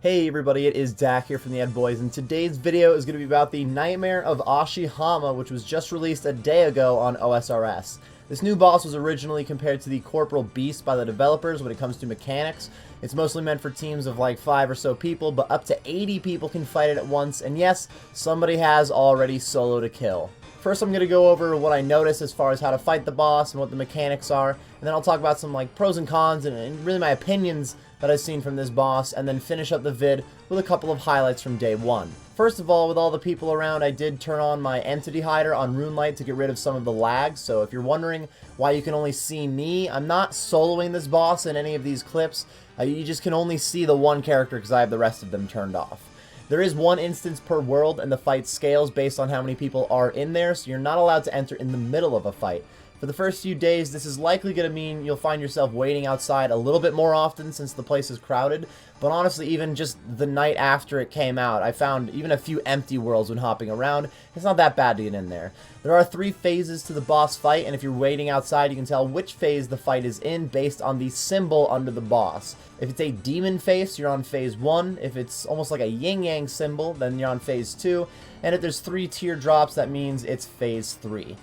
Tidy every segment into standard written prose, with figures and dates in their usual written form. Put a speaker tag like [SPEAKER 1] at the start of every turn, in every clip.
[SPEAKER 1] Hey everybody, it is Dak here from the Ed Boys, and today's video is going to be about the Nightmare of Ashihama, which was just released a day ago on OSRS. This new boss was originally compared to the Corporal Beast by the developers when it comes to mechanics. It's mostly meant for teams of like 5 or so people, but up to 80 people can fight it at once, and yes, somebody has already soloed a kill. First, I'm going to go over what I noticed as far as how to fight the boss and what the mechanics are, and then I'll talk about some like pros and cons and really my opinions that I've seen from this boss, and then finish up the vid with a couple of highlights from day one. First of all, with all the people around, I did turn on my entity hider on RuneLite to get rid of some of the lag, so if you're wondering why you can only see me, I'm not soloing this boss in any of these clips. You just can only see the one character because I have the rest of them turned off. There is one instance per world, and the fight scales based on how many people are in there, so you're not allowed to enter in the middle of a fight. For the first few days, this is likely going to mean you'll find yourself waiting outside a little bit more often since the place is crowded, but honestly, even just the night after it came out, I found even a few empty worlds when hopping around. It's not that bad to get in there. There are 3 phases to the boss fight, and if you're waiting outside, you can tell which phase the fight is in based on the symbol under the boss. If it's a demon face, you're on phase 1. If it's almost like a yin-yang symbol, then you're on phase 2. And if there's 3 teardrops, that means it's phase 3.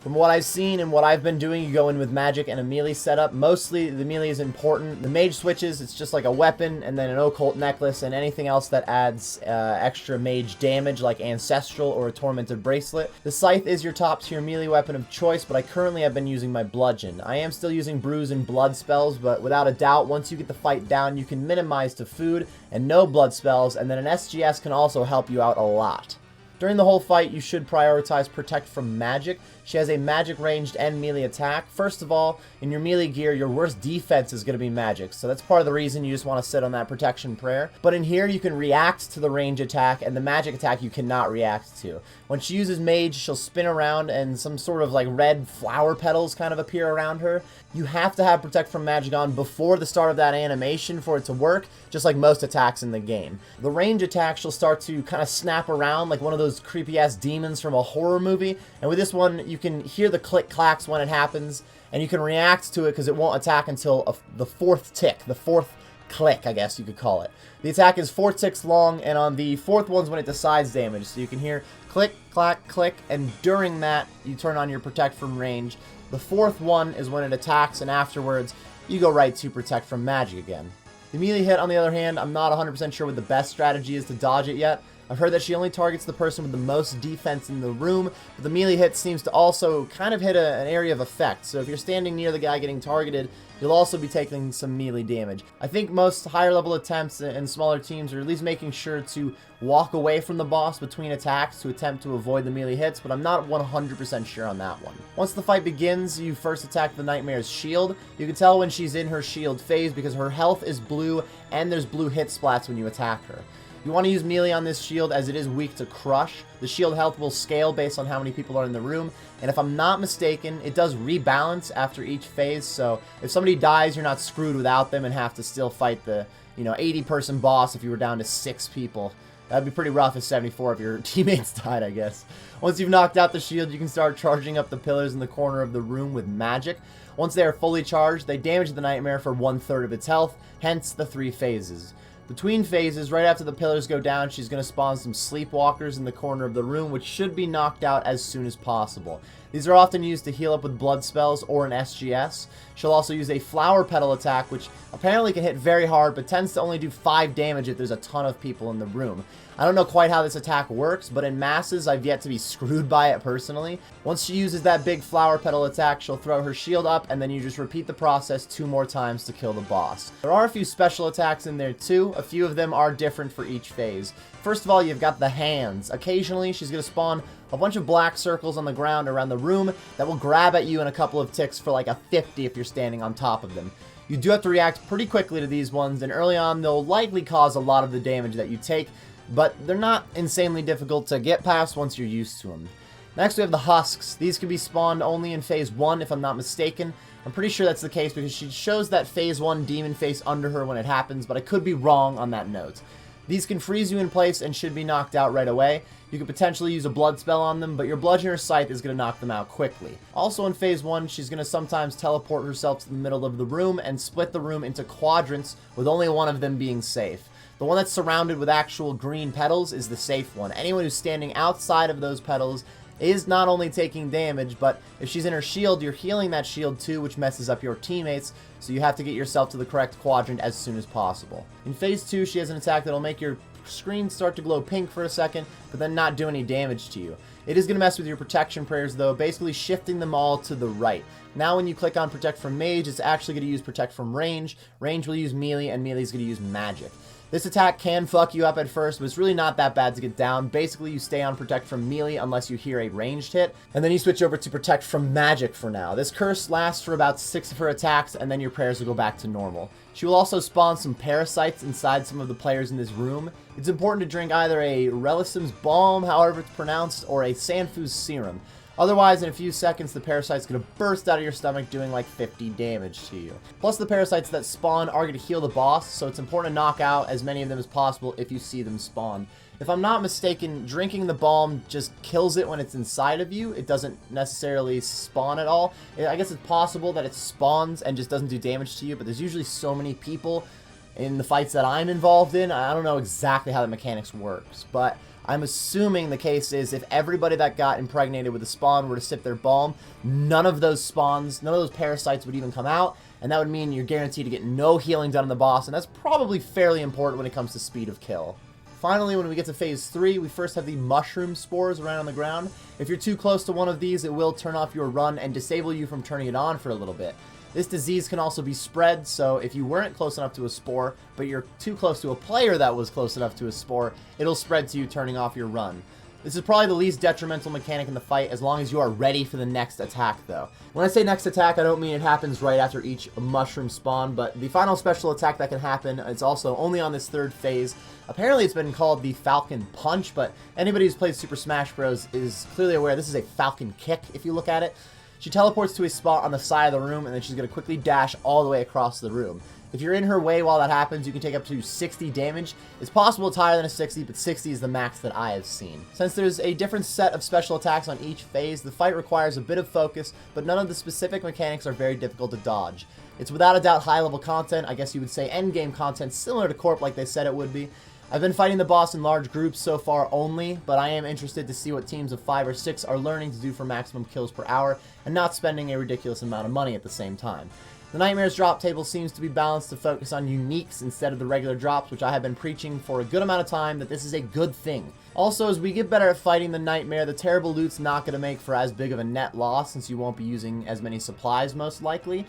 [SPEAKER 1] From what I've seen and what I've been doing, you go in with magic and a melee setup. Mostly, the melee is important. The mage switches, it's just like a weapon, and then an occult necklace, and anything else that adds extra mage damage, like ancestral or a tormented bracelet. The scythe is your top tier melee weapon of choice, but I currently have been using my bludgeon. I am still using bruise and blood spells, but without a doubt, once you get the fight down, you can minimize to food and no blood spells, and then an SGS can also help you out a lot. During the whole fight, you should prioritize Protect from Magic. She has a magic ranged and melee attack. First of all, in your melee gear, your worst defense is going to be magic, so that's part of the reason you just want to sit on that protection prayer. But in here, you can react to the range attack, and the magic attack you cannot react to. When she uses mage, she'll spin around, and some sort of like red flower petals kind of appear around her. You have to have Protect from Magic on before the start of that animation for it to work, just like most attacks in the game. The range attack, she'll start to kind of snap around like one of those creepy-ass demons from a horror movie, and with this one, you can hear the click-clacks when it happens, and you can react to it because it won't attack until the 4th tick, the 4th click, I guess you could call it. The attack is 4 ticks long, and on the 4th one's when it decides damage, so you can hear click, clack, click, and during that, you turn on your Protect from Range. The 4th one is when it attacks, and afterwards, you go right to Protect from Magic again. The melee hit, on the other hand, I'm not 100% sure what the best strategy is to dodge it yet. I've heard that she only targets the person with the most defense in the room, but the melee hit seems to also kind of hit an area of effect, so if you're standing near the guy getting targeted, you'll also be taking some melee damage. I think most higher level attempts and smaller teams are at least making sure to walk away from the boss between attacks to attempt to avoid the melee hits, but I'm not 100% sure on that one. Once the fight begins, you first attack the Nightmare's shield. You can tell when she's in her shield phase because her health is blue and there's blue hit splats when you attack her. You want to use melee on this shield as it is weak to crush. The shield health will scale based on how many people are in the room, and if I'm not mistaken, it does rebalance after each phase, so if somebody dies, you're not screwed without them and have to still fight the, 80-person boss if you were down to 6 people. That'd be pretty rough at 74 if your teammates died, I guess. Once you've knocked out the shield, you can start charging up the pillars in the corner of the room with magic. Once they are fully charged, they damage the Nightmare for 1/3 of its health, hence the 3 phases. Between phases, right after the pillars go down, she's going to spawn some sleepwalkers in the corner of the room, which should be knocked out as soon as possible. These are often used to heal up with blood spells or an SGS. She'll also use a flower petal attack, which apparently can hit very hard, but tends to only do 5 damage if there's a ton of people in the room. I don't know quite how this attack works, but in masses, I've yet to be screwed by it personally. Once she uses that big flower petal attack, she'll throw her shield up, and then you just repeat the process 2 more times to kill the boss. There are a few special attacks in there too. A few of them are different for each phase. First of all, you've got the hands. Occasionally, she's going to spawn a bunch of black circles on the ground around the room that will grab at you in a couple of ticks for like a 50 if you're standing on top of them. You do have to react pretty quickly to these ones, and early on, they'll likely cause a lot of the damage that you take, but they're not insanely difficult to get past once you're used to them. Next, we have the husks. These can be spawned only in phase 1 if I'm not mistaken. I'm pretty sure that's the case because she shows that phase 1 demon face under her when it happens, but I could be wrong on that note. These can freeze you in place and should be knocked out right away. You could potentially use a blood spell on them, but your bludgeon or scythe is going to knock them out quickly. Also in phase 1, she's going to sometimes teleport herself to the middle of the room and split the room into quadrants with only one of them being safe. The one that's surrounded with actual green petals is the safe one. Anyone who's standing outside of those petals is not only taking damage, but if she's in her shield, you're healing that shield too, which messes up your teammates, so you have to get yourself to the correct quadrant as soon as possible. In phase 2, she has an attack that'll make your screen start to glow pink for a second, but then not do any damage to you. It is going to mess with your protection prayers though, basically shifting them all to the right. Now when you click on protect from mage, it's actually going to use protect from range. Range will use melee, and melee is going to use magic. This attack can fuck you up at first, but it's really not that bad to get down. Basically, you stay on protect from melee unless you hear a ranged hit, and then you switch over to protect from magic for now. This curse lasts for about 6 of her attacks, and then your prayers will go back to normal. She will also spawn some parasites inside some of the players in this room. It's important to drink either a Relisum's Balm, however it's pronounced, or a Sanfu's Serum. Otherwise, in a few seconds, the parasite's going to burst out of your stomach, doing like 50 damage to you. Plus, the parasites that spawn are going to heal the boss, so it's important to knock out as many of them as possible if you see them spawn. If I'm not mistaken, drinking the balm just kills it when it's inside of you. It doesn't necessarily spawn at all. I guess it's possible that it spawns and just doesn't do damage to you, but there's usually so many people in the fights that I'm involved in. I don't know exactly how the mechanics works, but I'm assuming the case is if everybody that got impregnated with a spawn were to sip their balm, none of those spawns, none of those parasites would even come out, and that would mean you're guaranteed to get no healing done on the boss, and that's probably fairly important when it comes to speed of kill. Finally, when we get to phase 3, we first have the mushroom spores around on the ground. If you're too close to one of these, it will turn off your run and disable you from turning it on for a little bit. This disease can also be spread, so if you weren't close enough to a spore, but you're too close to a player that was close enough to a spore, it'll spread to you, turning off your run. This is probably the least detrimental mechanic in the fight, as long as you are ready for the next attack, though. When I say next attack, I don't mean it happens right after each mushroom spawn, but the final special attack that can happen, it's also only on this 3rd phase. Apparently it's been called the Falcon Punch, but anybody who's played Super Smash Bros. Is clearly aware this is a Falcon Kick, if you look at it. She teleports to a spot on the side of the room, and then she's going to quickly dash all the way across the room. If you're in her way while that happens, you can take up to 60 damage. It's possible it's higher than a 60, but 60 is the max that I have seen. Since there's a different set of special attacks on each phase, the fight requires a bit of focus, but none of the specific mechanics are very difficult to dodge. It's without a doubt high-level content, I guess you would say endgame content, similar to Corp like they said it would be. I've been fighting the boss in large groups so far only, but I am interested to see what teams of 5 or 6 are learning to do for maximum kills per hour, and not spending a ridiculous amount of money at the same time. The Nightmare's drop table seems to be balanced to focus on uniques instead of the regular drops, which I have been preaching for a good amount of time that this is a good thing. Also, as we get better at fighting the Nightmare, the terrible loot's not going to make for as big of a net loss, since you won't be using as many supplies most likely.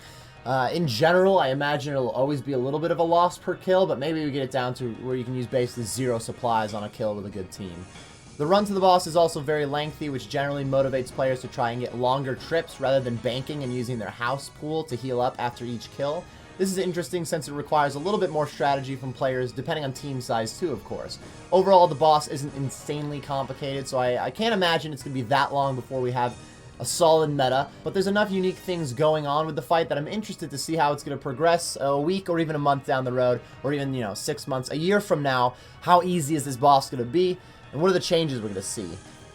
[SPEAKER 1] In general, I imagine it'll always be a little bit of a loss per kill, but maybe we get it down to where you can use basically 0 supplies on a kill with a good team. The run to the boss is also very lengthy, which generally motivates players to try and get longer trips rather than banking and using their house pool to heal up after each kill. This is interesting since it requires a little bit more strategy from players, depending on team size too, of course. Overall, the boss isn't insanely complicated, so I can't imagine it's going to be that long before we have a solid meta, but there's enough unique things going on with the fight that I'm interested to see how it's going to progress a week or even a month down the road, or even, 6 months, a year from now. How easy is this boss going to be, and what are the changes we're going to see?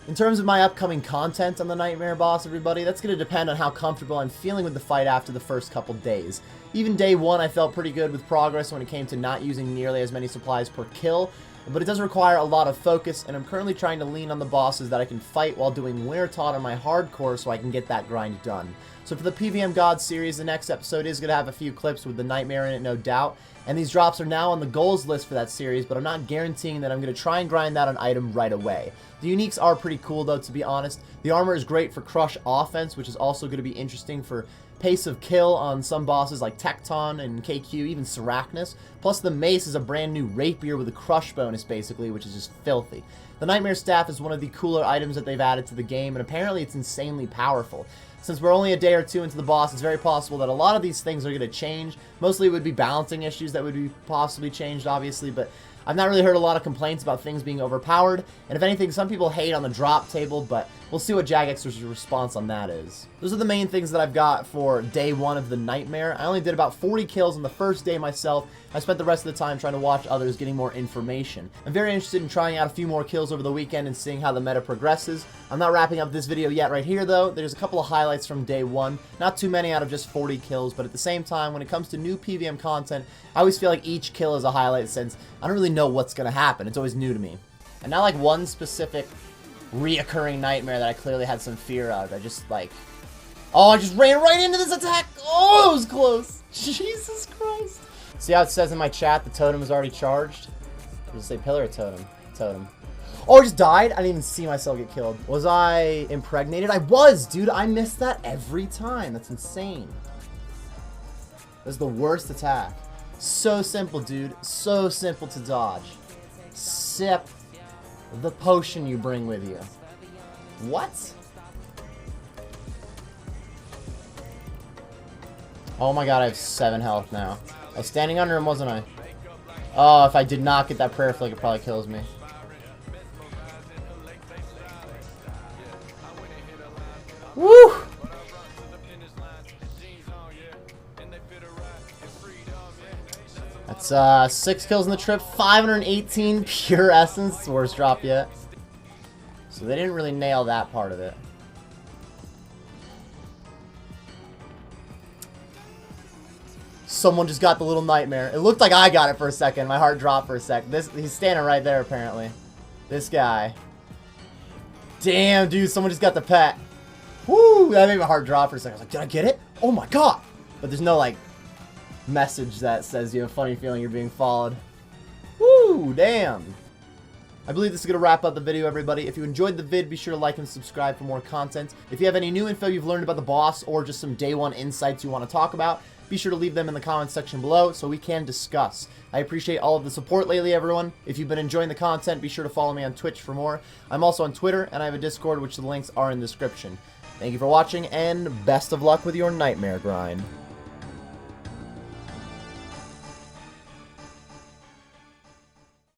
[SPEAKER 1] In terms of my upcoming content on the Nightmare boss, everybody, that's going to depend on how comfortable I'm feeling with the fight after the first couple days. Even day 1, I felt pretty good with progress when it came to not using nearly as many supplies per kill, but it does require a lot of focus, and I'm currently trying to lean on the bosses that I can fight while doing Winter Taught on my hardcore so I can get that grind done. So for the PVM God series, the next episode is going to have a few clips with the Nightmare in it, no doubt, and these drops are now on the goals list for that series, but I'm not guaranteeing that I'm going to try and grind that on item right away. The uniques are pretty cool though, to be honest. The armor is great for crush offense, which is also going to be interesting for pace of kill on some bosses like Tecton and KQ, even Seracnus. Plus the mace is a brand new rapier with a crush bonus basically, which is just filthy. The Nightmare staff is one of the cooler items that they've added to the game, and apparently it's insanely powerful. Since we're only a day or 2 into the boss, it's very possible that a lot of these things are going to change. Mostly it would be balancing issues that would be possibly changed, obviously, but I've not really heard a lot of complaints about things being overpowered, and if anything, some people hate on the drop table, but we'll see what Jagex's response on that is. Those are the main things that I've got for day 1 of the Nightmare. I only did about 40 kills on the first day myself, I spent the rest of the time trying to watch others getting more information. I'm very interested in trying out a few more kills over the weekend and seeing how the meta progresses. I'm not wrapping up this video yet right here though. There's a couple of highlights from day one. Not too many out of just 40 kills, but at the same time, when it comes to new PVM content, I always feel like each kill is a highlight since I don't really know what's going to happen. It's always new to me. And not like one specific reoccurring nightmare that I clearly had some fear of. I just like... Oh, I just ran right into this attack! Oh, it was close! Jesus Christ! See how it says in my chat the totem is already charged? Does it say pillar or totem? Totem. Oh, I just died? I didn't even see myself get killed. Was I impregnated? I was, dude! I missed that every time. That's insane. That's the worst attack. So simple, dude. So simple to dodge. Sip the potion you bring with you. What? Oh my god, I have 7 health now. I was standing under him, wasn't I? Oh, if I did not get that prayer flick, it probably kills me. Woo! That's 6 kills in the trip, 518 pure essence. Worst drop yet. So they didn't really nail that part of it. Someone just got the little nightmare. It looked like I got it for a second. My heart dropped for a sec. He's standing right there, apparently. This guy. Damn, dude. Someone just got the pet. Woo! That made my heart drop for a second. I was like, did I get it? Oh my god! But there's no, like, message that says you have a funny feeling you're being followed. Woo! Damn. I believe this is going to wrap up the video, everybody. If you enjoyed the vid, be sure to like and subscribe for more content. If you have any new info you've learned about the boss or just some day one insights you want to talk about, be sure to leave them in the comments section below so we can discuss. I appreciate all of the support lately, everyone. If you've been enjoying the content, be sure to follow me on Twitch for more. I'm also on Twitter, and I have a Discord, which the links are in the description. Thank you for watching, and best of luck with your nightmare grind.